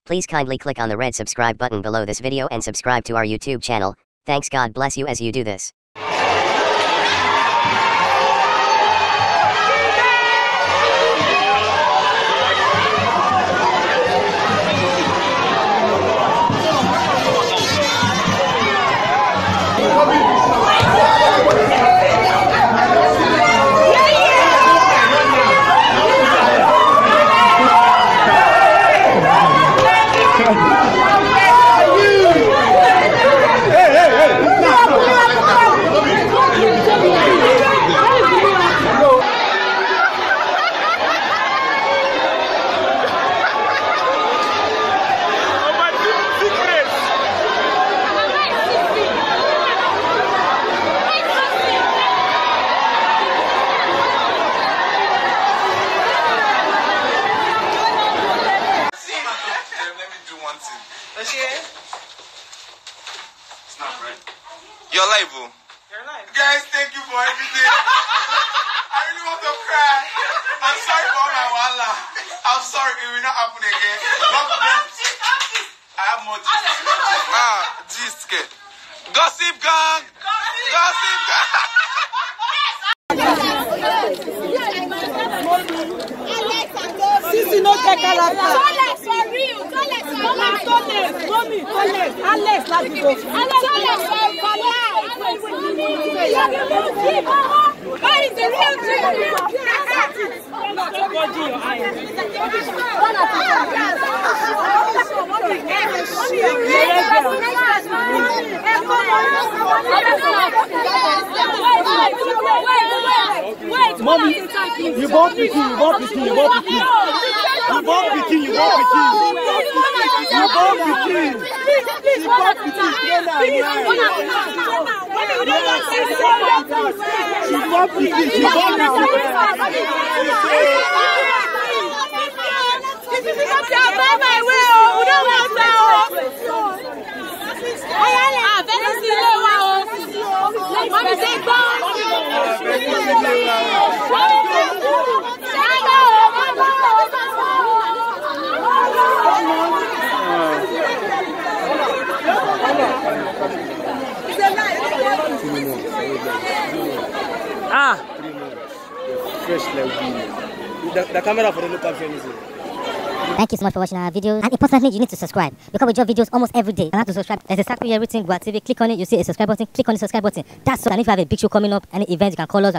Please kindly click on the red subscribe button below this video and subscribe to our YouTube channel. Thanks, God bless you as you do this. It's not right. You're live, bro. You're live. Guys, thank you for everything. I really want to cry. I'm sorry for all my wala. I'm sorry, it will not happen again. I have more gist. Gist, kid. Gossip gang. Gossip gang. Sisi no get character. Alex, for real. Alex, let's go. Where is the real dream? Mommy, you bought Pikin. Fresh like the camera for the local furniture. Thank you so much for watching our videos, and importantly, you need to subscribe because we drop videos almost every day. You have to subscribe. There's exactly everything. Go TV, click on it, you see a subscribe button, click on the subscribe button. That's all. And if you have a big show coming up, any event, you can call us.